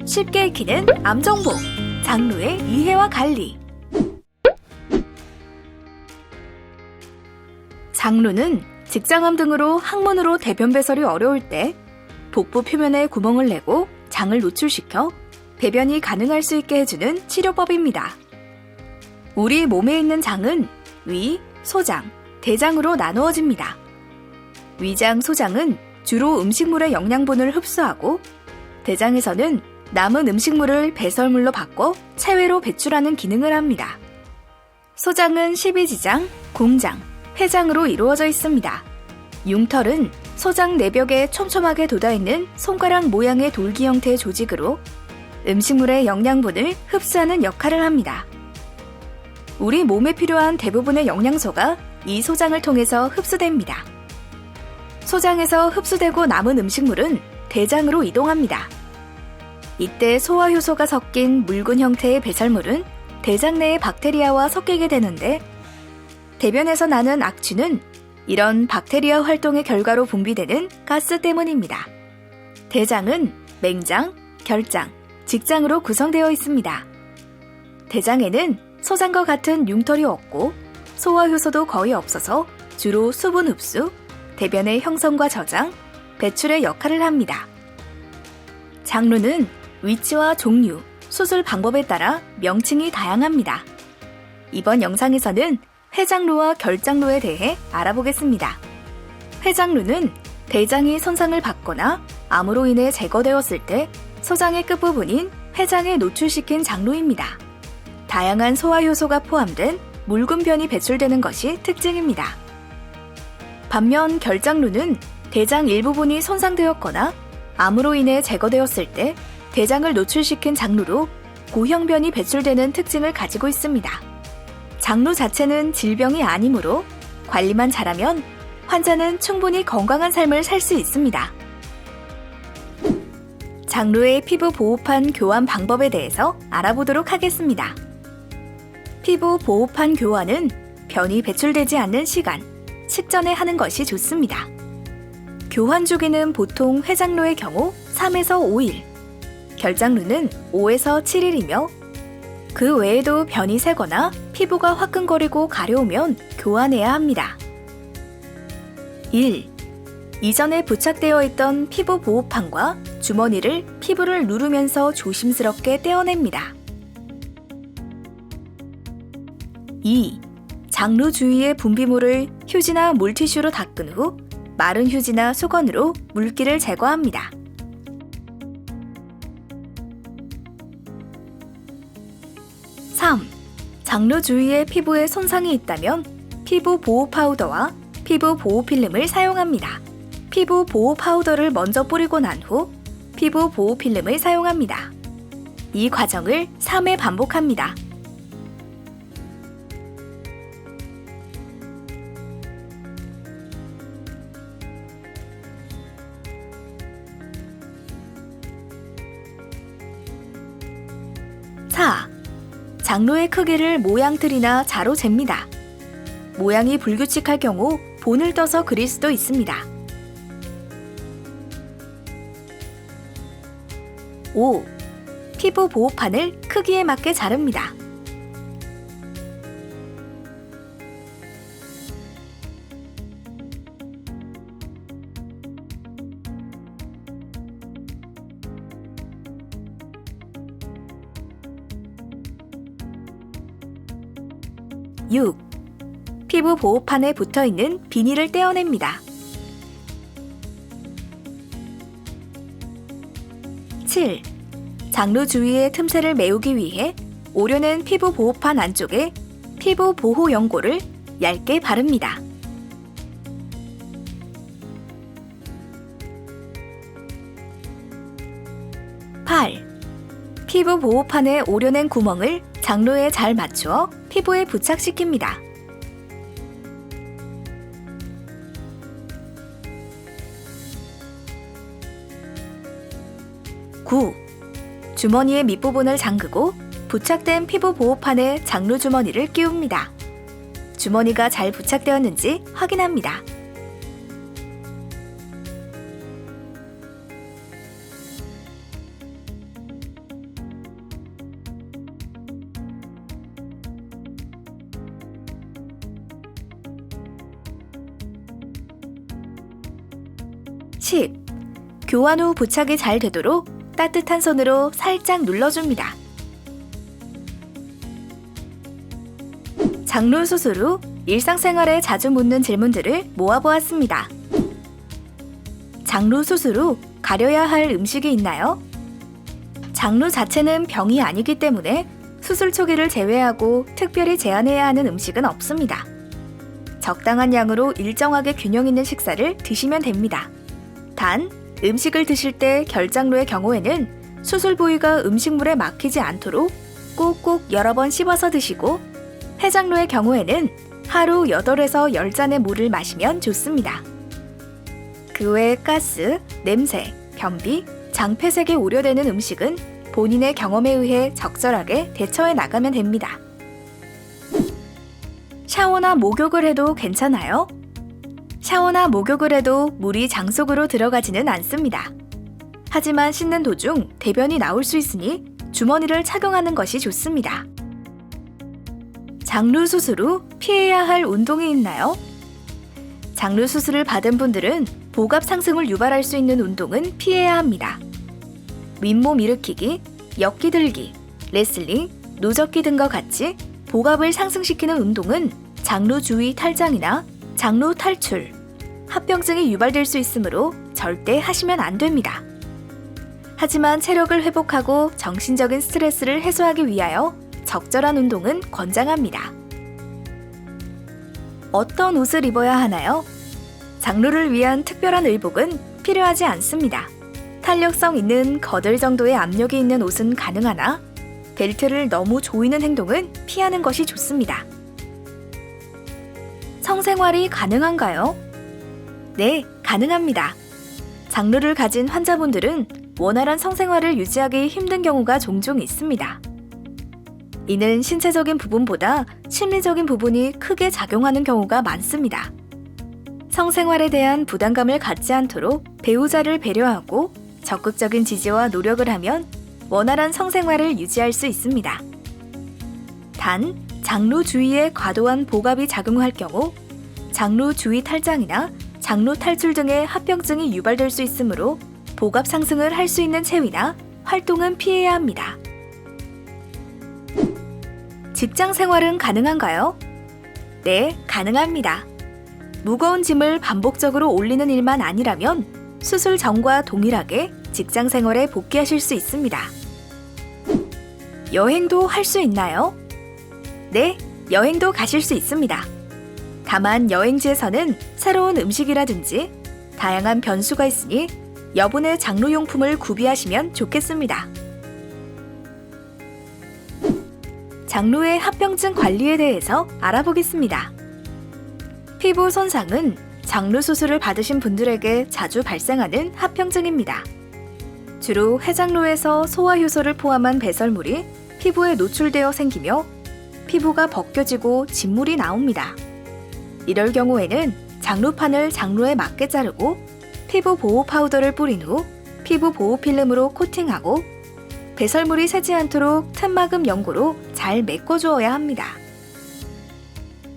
쉽게 익히는 암정보, 장루의 이해와 관리. 장루는 직장암 등으로 항문으로 대변 배설이 어려울 때 복부 표면에 구멍을 내고 장을 노출시켜 배변이 가능할 수 있게 해주는 치료법입니다. 우리 몸에 있는 장은 위, 소장, 대장으로 나누어집니다. 위장, 소장은 주로 음식물의 영양분을 흡수하고 대장에서는 남은 음식물을 배설물로 바꿔 체외로 배출하는 기능을 합니다. 소장은 십이지장, 공장, 회장으로 이루어져 있습니다. 융털은 소장 내벽에 촘촘하게 돋아있는 손가락 모양의 돌기 형태의 조직으로 음식물의 영양분을 흡수하는 역할을 합니다. 우리 몸에 필요한 대부분의 영양소가 이 소장을 통해서 흡수됩니다. 소장에서 흡수되고 남은 음식물은 대장으로 이동합니다. 이때 소화효소가 섞인 묽은 형태의 배설물은 대장 내의 박테리아와 섞이게 되는데 대변에서 나는 악취는 이런 박테리아 활동의 결과로 분비되는 가스 때문입니다. 대장은 맹장, 결장, 직장으로 구성되어 있습니다. 대장에는 소장과 같은 융털이 없고 소화효소도 거의 없어서 주로 수분 흡수, 대변의 형성과 저장, 배출의 역할을 합니다. 장루는 위치와 종류, 수술 방법에 따라 명칭이 다양합니다. 이번 영상에서는 회장루와 결장루에 대해 알아보겠습니다. 회장루는 대장이 손상을 받거나 암으로 인해 제거되었을 때 소장의 끝부분인 회장에 노출시킨 장루입니다. 다양한 소화효소가 포함된 묽은 변이 배출되는 것이 특징입니다. 반면 결장루는 대장 일부분이 손상되었거나 암으로 인해 제거되었을 때 대장을 노출시킨 장루로 고형변이 배출되는 특징을 가지고 있습니다. 장루 자체는 질병이 아니므로 관리만 잘하면 환자는 충분히 건강한 삶을 살 수 있습니다. 장루의 피부 보호판 교환 방법에 대해서 알아보도록 하겠습니다. 피부 보호판 교환은 변이 배출되지 않는 시간, 식전에 하는 것이 좋습니다. 교환 주기는 보통 회장루의 경우 3에서 5일, 결장루는 5에서 7일이며 그 외에도 변이 새거나 피부가 화끈거리고 가려우면 교환해야 합니다. 1. 이전에 부착되어 있던 피부 보호판과 주머니를 피부를 누르면서 조심스럽게 떼어냅니다. 2. 장루 주위의 분비물을 휴지나 물티슈로 닦은 후 마른 휴지나 수건으로 물기를 제거합니다. 3. 장루 주위에 피부에 손상이 있다면 피부 보호 파우더와 피부 보호 필름을 사용합니다. 피부 보호 파우더를 먼저 뿌리고 난 후 피부 보호 필름을 사용합니다. 이 과정을 3회 반복합니다. 장루의 크기를 모양틀이나 자로 잽니다. 모양이 불규칙할 경우 본을 떠서 그릴 수도 있습니다. 5. 피부 보호판을 크기에 맞게 자릅니다. 6. 피부 보호판에 붙어있는 비닐을 떼어냅니다. 7. 장루 주위의 틈새를 메우기 위해 오려낸 피부 보호판 안쪽에 피부 보호 연고를 얇게 바릅니다. 8. 피부 보호판에 오려낸 구멍을 장루에 잘 맞추어 피부에 부착시킵니다. 9. 주머니의 밑부분을 잠그고 부착된 피부 보호판에 장루 주머니를 끼웁니다. 주머니가 잘 부착되었는지 확인합니다. 팁! 교환 후 부착이 잘 되도록 따뜻한 손으로 살짝 눌러줍니다. 장루 수술 후 일상생활에 자주 묻는 질문들을 모아보았습니다. 장루 수술 후 가려야 할 음식이 있나요? 장루 자체는 병이 아니기 때문에 수술 초기를 제외하고 특별히 제한해야 하는 음식은 없습니다. 적당한 양으로 일정하게 균형 있는 식사를 드시면 됩니다. 단, 음식을 드실 때 결장루의 경우에는 수술 부위가 음식물에 막히지 않도록 꼭꼭 여러 번 씹어서 드시고, 해장루의 경우에는 하루 8에서 10잔의 물을 마시면 좋습니다. 그 외 가스, 냄새, 변비, 장폐색이 우려되는 음식은 본인의 경험에 의해 적절하게 대처해 나가면 됩니다. 샤워나 목욕을 해도 괜찮아요? 샤워나 목욕을 해도 물이 장 속으로 들어가지는 않습니다. 하지만 씻는 도중 대변이 나올 수 있으니 주머니를 착용하는 것이 좋습니다. 장루 수술 후 피해야 할 운동이 있나요? 장루 수술을 받은 분들은 복압 상승을 유발할 수 있는 운동은 피해야 합니다. 윗몸 일으키기, 역기 들기, 레슬링, 노젓기 등과 같이 복압을 상승시키는 운동은 장루 주위 탈장이나 장루 탈출, 합병증이 유발될 수 있으므로 절대 하시면 안 됩니다. 하지만 체력을 회복하고 정신적인 스트레스를 해소하기 위하여 적절한 운동은 권장합니다. 어떤 옷을 입어야 하나요? 장루를 위한 특별한 의복은 필요하지 않습니다. 탄력성 있는 거들 정도의 압력이 있는 옷은 가능하나 벨트를 너무 조이는 행동은 피하는 것이 좋습니다. 성생활이 가능한가요? 네, 가능합니다. 장루를 가진 환자분들은 원활한 성생활을 유지하기 힘든 경우가 종종 있습니다. 이는 신체적인 부분보다 심리적인 부분이 크게 작용하는 경우가 많습니다. 성생활에 대한 부담감을 갖지 않도록 배우자를 배려하고 적극적인 지지와 노력을 하면 원활한 성생활을 유지할 수 있습니다. 단, 장루 주위에 과도한 복압이 작용할 경우 장루 주위 탈장이나 장루 탈출 등의 합병증이 유발될 수 있으므로 복압 상승을 할 수 있는 체위나 활동은 피해야 합니다. 직장 생활은 가능한가요? 네, 가능합니다. 무거운 짐을 반복적으로 올리는 일만 아니라면 수술 전과 동일하게 직장 생활에 복귀하실 수 있습니다. 여행도 할 수 있나요? 네, 여행도 가실 수 있습니다. 다만 여행지에서는 새로운 음식이라든지 다양한 변수가 있으니 여분의 장루용품을 구비하시면 좋겠습니다. 장루의 합병증 관리에 대해서 알아보겠습니다. 피부 손상은 장루 수술을 받으신 분들에게 자주 발생하는 합병증입니다. 주로 해장루에서 소화효소를 포함한 배설물이 피부에 노출되어 생기며 피부가 벗겨지고 진물이 나옵니다. 이럴 경우에는 장루판을 장루에 맞게 자르고 피부 보호 파우더를 뿌린 후 피부 보호 필름으로 코팅하고 배설물이 새지 않도록 틈막음 연고로 잘 메꿔주어야 합니다.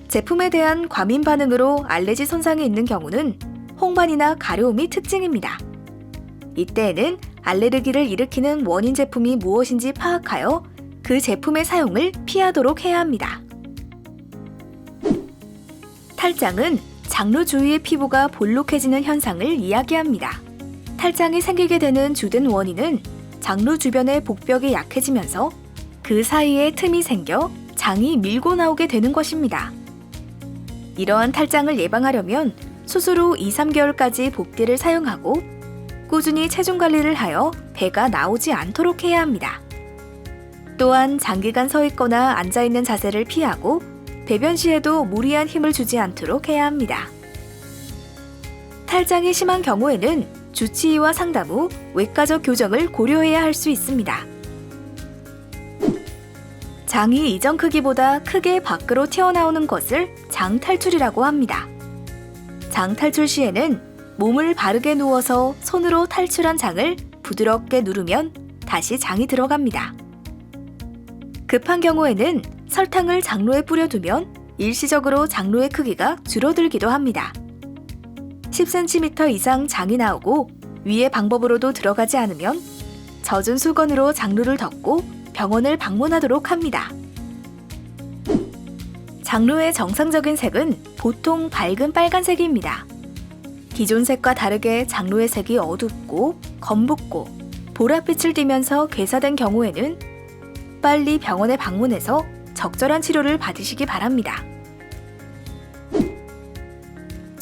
제품에 대한 과민 반응으로 알레르기 손상이 있는 경우는 홍반이나 가려움이 특징입니다. 이때에는 알레르기를 일으키는 원인 제품이 무엇인지 파악하여 그 제품의 사용을 피하도록 해야 합니다. 탈장은 장루 주위의 피부가 볼록해지는 현상을 이야기합니다. 탈장이 생기게 되는 주된 원인은 장루 주변의 복벽이 약해지면서 그 사이에 틈이 생겨 장이 밀고 나오게 되는 것입니다. 이러한 탈장을 예방하려면 수술 후 2-3개월까지 복비를 사용하고 꾸준히 체중 관리를 하여 배가 나오지 않도록 해야 합니다. 또한 장기간 서 있거나 앉아 있는 자세를 피하고 배변 시에도 무리한 힘을 주지 않도록 해야 합니다. 탈장이 심한 경우에는 주치의와 상담 후 외과적 교정을 고려해야 할 수 있습니다. 장이 이전 크기보다 크게 밖으로 튀어나오는 것을 장 탈출이라고 합니다. 장 탈출 시에는 몸을 바르게 누워서 손으로 탈출한 장을 부드럽게 누르면 다시 장이 들어갑니다. 급한 경우에는 설탕을 장루에 뿌려두면 일시적으로 장루의 크기가 줄어들기도 합니다. 10cm 이상 장이 나오고 위의 방법으로도 들어가지 않으면 젖은 수건으로 장루를 덮고 병원을 방문하도록 합니다. 장루의 정상적인 색은 보통 밝은 빨간색입니다. 기존 색과 다르게 장루의 색이 어둡고 검붉고 보랏빛을 띠면서 괴사된 경우에는 빨리 병원에 방문해서 적절한 치료를 받으시기 바랍니다.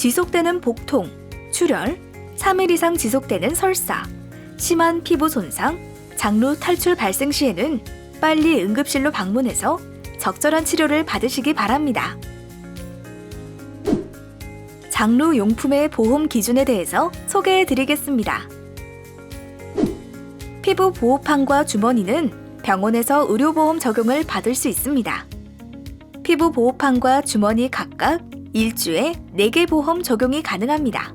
지속되는 복통, 출혈, 3일 이상 지속되는 설사, 심한 피부 손상, 장루 탈출 발생 시에는 빨리 응급실로 방문해서 적절한 치료를 받으시기 바랍니다. 장루 용품의 보험 기준에 대해서 소개해 드리겠습니다. 피부 보호판과 주머니는 병원에서 의료보험 적용을 받을 수 있습니다. 피부 보호판과 주머니 각각 1주에 4개 보험 적용이 가능합니다.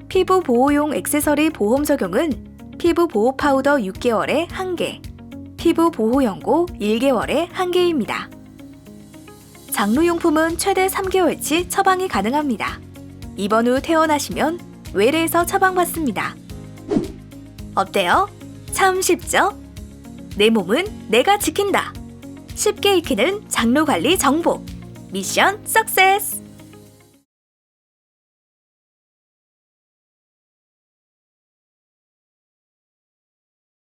피부 보호용 액세서리 보험 적용은 피부 보호 파우더 6개월에 1개, 피부 보호 연고 1개월에 1개입니다. 장루용품은 최대 3개월치 처방이 가능합니다. 입원 후 퇴원하시면 외래에서 처방받습니다. 어때요? 참 쉽죠? 내 몸은 내가 지킨다. 쉽게 익히는 장루 관리 정보. 미션 석세스!